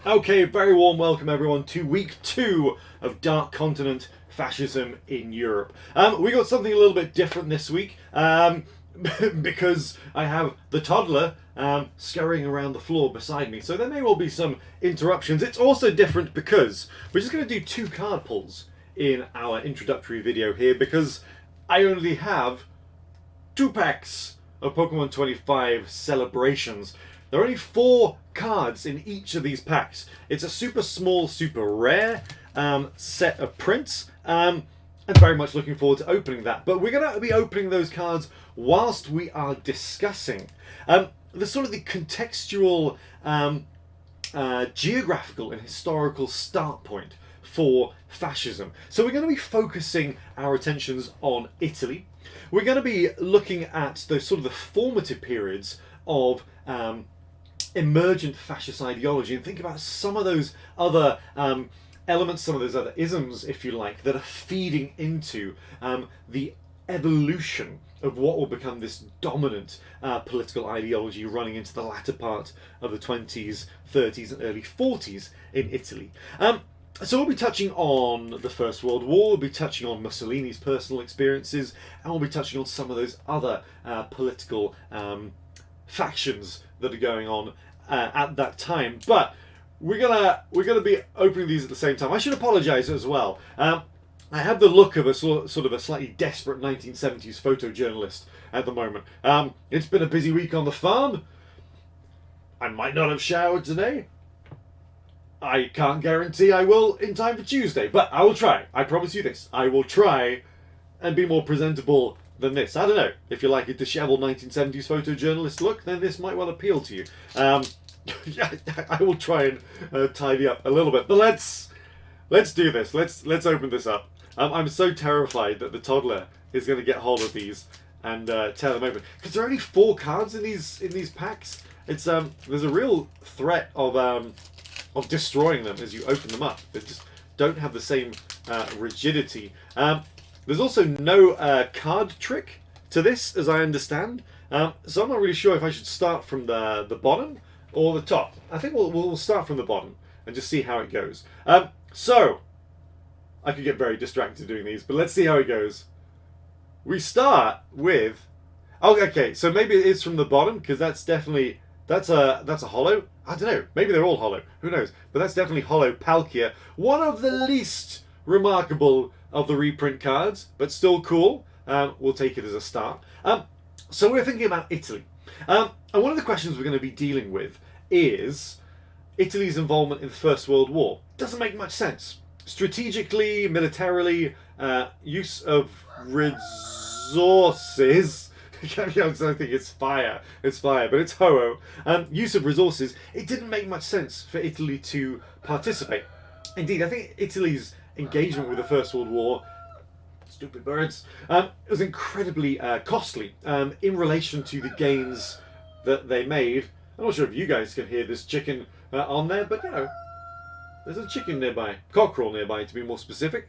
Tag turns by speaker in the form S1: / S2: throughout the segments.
S1: Okay, very warm welcome everyone to week 2 of Dark Continent Fascism in Europe. We got something a little bit different this week because I have the toddler scurrying around the floor beside me, so there may well be some interruptions. It's also different because we're just going to do 2 card pulls in our introductory video here because I only have 2 packs of Pokemon 25 Celebrations. There are only 4 cards in each of these packs. It's a super small, super rare set of prints. I'm very much looking forward to opening that. But we're going to be opening those cards whilst we are discussing the sort of the contextual, geographical and historical start point for fascism. So we're going to be focusing our attentions on Italy. We're going to be looking at those sort of the formative periods of emergent fascist ideology and think about some of those other elements, some of those other isms, if you like, that are feeding into the evolution of what will become this dominant political ideology running into the latter part of the 20s, 30s and early 40s in Italy. So we'll be touching on the First World War, we'll be touching on Mussolini's personal experiences, and we'll be touching on some of those other political factions that are going on at that time. But we're gonna be opening these at the same time. I should apologise as well. I have the look of a sort of a slightly desperate 1970s photojournalist at the moment. It's been a busy week on the farm. I might not have showered today. I can't guarantee I will in time for Tuesday, but I will try. I promise you this. I will try and be more presentable than this. I don't know. If you like a dishevelled 1970s photojournalist look, then this might well appeal to you. Yeah, I will try and tidy up a little bit. But let's do this. Let's open this up. I'm so terrified that the toddler is going to get hold of these and tear them open because there are only 4 cards in these packs. It's there's a real threat of destroying them as you open them up. They just don't have the same rigidity. There's also no card trick to this, as I understand. So I'm not really sure if I should start from the bottom or the top. I think we'll start from the bottom and just see how it goes. So I could get very distracted doing these, but let's see how it goes. We start with... Oh, okay, so maybe it is from the bottom, because that's definitely... That's a holo. I don't know. Maybe they're all holo. Who knows? But that's definitely holo Palkia. One of the least remarkable of the reprint cards, but still cool. We'll take it as a start. So we're thinking about Italy. And one of the questions we're going to be dealing with is Italy's involvement in the First World War. Doesn't make much sense. Strategically, militarily, use of resources... I don't think it's fire, but it's Ho-Oh. Use of resources, it didn't make much sense for Italy to participate. Indeed, I think Italy's engagement with the First World War, stupid birds, was incredibly costly in relation to the gains that they made. I'm not sure if you guys can hear this chicken on there, but you know, there's a chicken nearby, cockerel nearby to be more specific.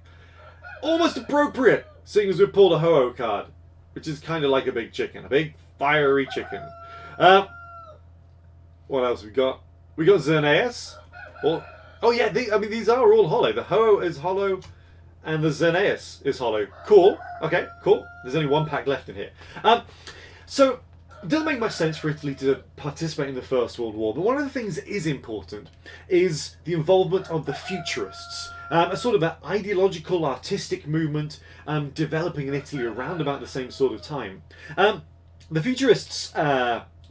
S1: Almost appropriate, seeing as we pulled a Ho-Oh card, which is kind of like a big chicken, a big fiery chicken. What else we got? We got Xerneas. Oh yeah, these are all holo. The Ho-Oh is holo, and the Xerneas is holo. Cool. Okay, cool. There's only 1 pack left in here. So it doesn't make much sense for Italy to participate in the First World War, but one of the things that is important is the involvement of the Futurists. A sort of an ideological, artistic movement developing in Italy around about the same sort of time. The Futurists,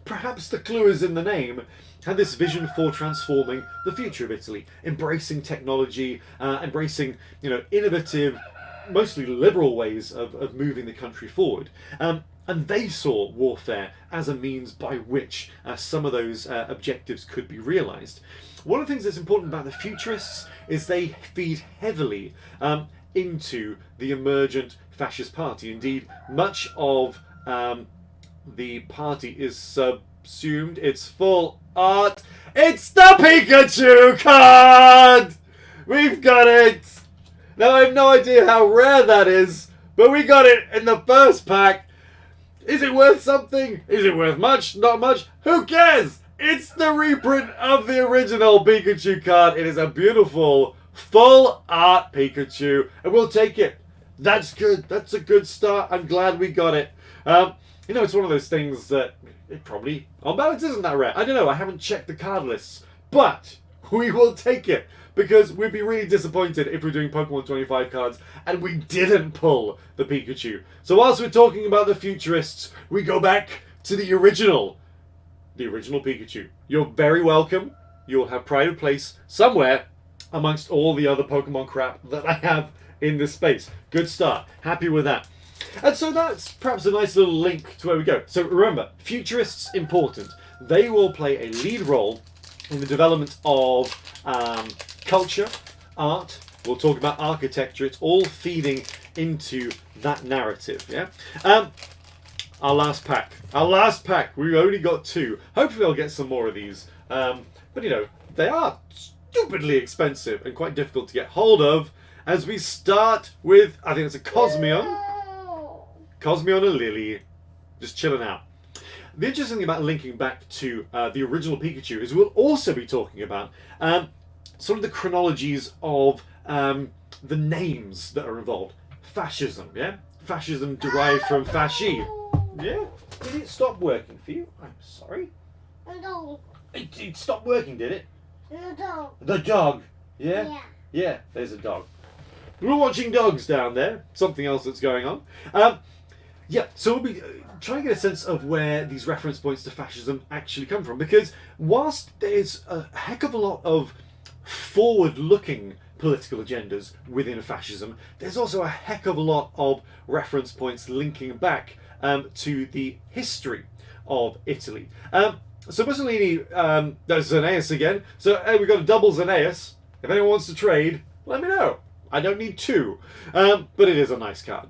S1: perhaps the clue is in the name, had this vision for transforming the future of Italy, embracing technology, embracing innovative, mostly liberal ways of moving the country forward. And they saw warfare as a means by which some of those objectives could be realised. One of the things that's important about the Futurists is they feed heavily into the emergent fascist party. Indeed, much of the party is subsumed. It's full art. It's the Pikachu card! We've got it! Now, I have no idea how rare that is, but we got it in the first pack. Is it worth something? Is it worth much? Not much? Who cares? It's the reprint of the original Pikachu card. It is a beautiful, full art Pikachu, and we'll take it. That's good. That's a good start. I'm glad we got it. You know, it's one of those things that it probably, on balance, isn't that rare. I don't know. I haven't checked the card lists, but we will take it because we'd be really disappointed if we're doing Pokemon 25 cards and we didn't pull the Pikachu. So whilst we're talking about the futurists, we go back to the original Pikachu. You're very welcome. You'll have pride of place somewhere amongst all the other Pokemon crap that I have in this space. Good start. Happy with that. And so that's perhaps a nice little link to where we go. So remember, futurists important. They will play a lead role in the development of culture, art. We'll talk about architecture. It's all feeding into that narrative. Yeah. Our last pack. We've only got 2. Hopefully I'll get some more of these. But you know, they are stupidly expensive and quite difficult to get hold of. As we start with, I think it's a Cosmion. Cosmion and Lily. Just chilling out. The interesting thing about linking back to the original Pikachu is we'll also be talking about sort of the chronologies of the names that are involved. Fascism, yeah? Fascism derived from fasci. Yeah? Did it stop working for you? I'm sorry.
S2: No.
S1: It stopped working, did it?
S2: The dog.
S1: The dog. Yeah?
S2: Yeah.
S1: Yeah, there's a dog. We're watching dogs down there. Something else that's going on. Yeah, so we'll be trying to get a sense of where these reference points to fascism actually come from. Because whilst there's a heck of a lot of forward-looking political agendas within fascism, there's also a heck of a lot of reference points linking back to the history of Italy. So Mussolini, that's Xenaeus again. So hey, we've got a double Xenaeus. If anyone wants to trade, let me know. I don't need 2, but it is a nice card.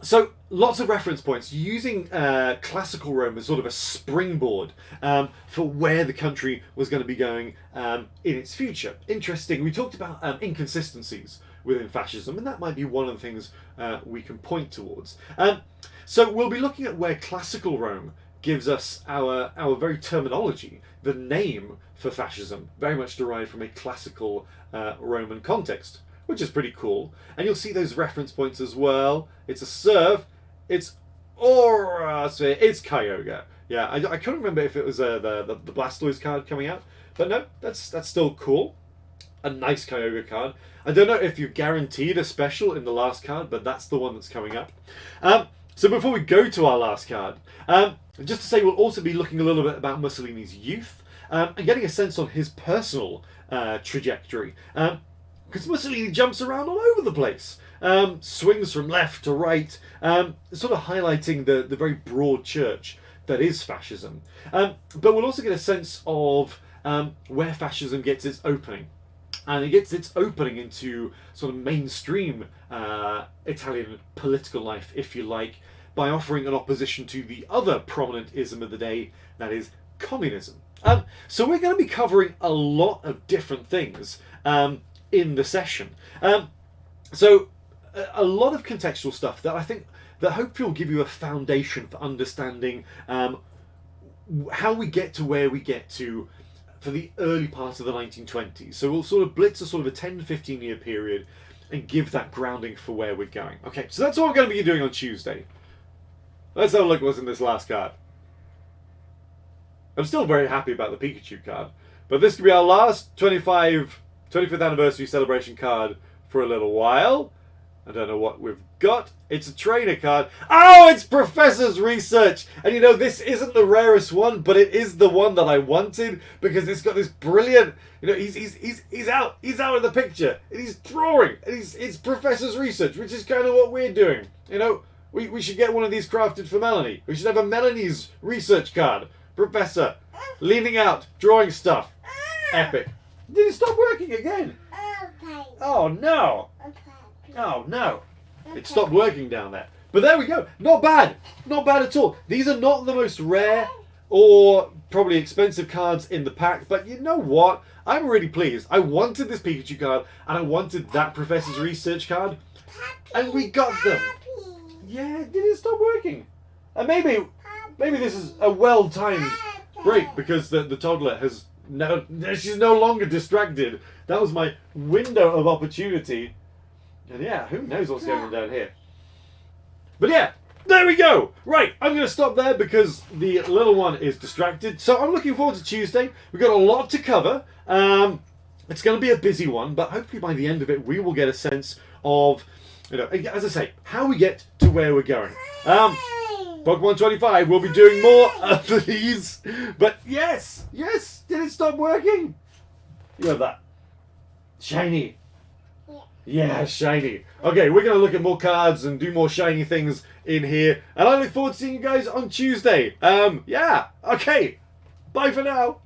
S1: So lots of reference points using classical Rome as sort of a springboard for where the country was going to be going in its future. Interesting. We talked about inconsistencies within fascism, and that might be one of the things we can point towards. So we'll be looking at where classical Rome gives us our very terminology, the name for fascism, very much derived from a classical Roman context, which is pretty cool. And you'll see those reference points as well. It's a serve. It's Aurasphere. It's Kyogre. Yeah, I couldn't remember if it was the Blastoise card coming out, but no, that's still cool. A nice Kyogre card. I don't know if you're guaranteed a special in the last card, but that's the one that's coming up. So before we go to our last card, just to say we'll also be looking a little bit about Mussolini's youth and getting a sense on his personal trajectory. Because Mussolini jumps around all over the place, swings from left to right, sort of highlighting the very broad church that is fascism. But we'll also get a sense of where fascism gets its opening. And it gets its opening into sort of mainstream Italian political life, if you like, by offering an opposition to the other prominent ism of the day, that is communism. So we're going to be covering a lot of different things in the session. So a lot of contextual stuff that I think that hopefully will give you a foundation for understanding how we get to where we get to for the early part of the 1920s. So we'll sort of blitz a sort of a 10 to 15 year period and give that grounding for where we're going. Okay, so that's what I'm going to be doing on Tuesday. Let's have a look at what's in this last card. I'm still very happy about the Pikachu card, but this could be our last 25th anniversary celebration card for a little while. I don't know what we've got. It's a trainer card. Oh, it's Professor's Research! And you know, this isn't the rarest one, but it is the one that I wanted because it's got this brilliant, you know, he's out of the picture and he's drawing and it's Professor's Research, which is kind of what we're doing. You know, we should get one of these crafted for Melanie. We should have a Melanie's Research card. Professor, leaning out, drawing stuff. Epic. Did it stop working again?
S2: Okay.
S1: Oh no!
S2: Okay.
S1: Oh no! It stopped working down there. But there we go. Not bad. Not bad at all. These are not the most rare or probably expensive cards in the pack, but you know what? I'm really pleased. I wanted this Pikachu card and I wanted that Professor's Research card, and we got them. Yeah, did it stop working? And maybe this is a well-timed Great, because the toddler has no, she's no longer distracted. That was my window of opportunity. And yeah, who knows what's going on down here. But yeah, there we go. Right, I'm going to stop there because the little one is distracted. So I'm looking forward to Tuesday. We've got a lot to cover. It's going to be a busy one, but hopefully by the end of it, we will get a sense of, as I say, how we get to where we're going. Pokemon 25, we'll be doing more of these. But yes, did it stop working? You have that. Shiny. Yeah, shiny. Okay, we're going to look at more cards and do more shiny things in here. And I look forward to seeing you guys on Tuesday. Yeah, okay. Bye for now.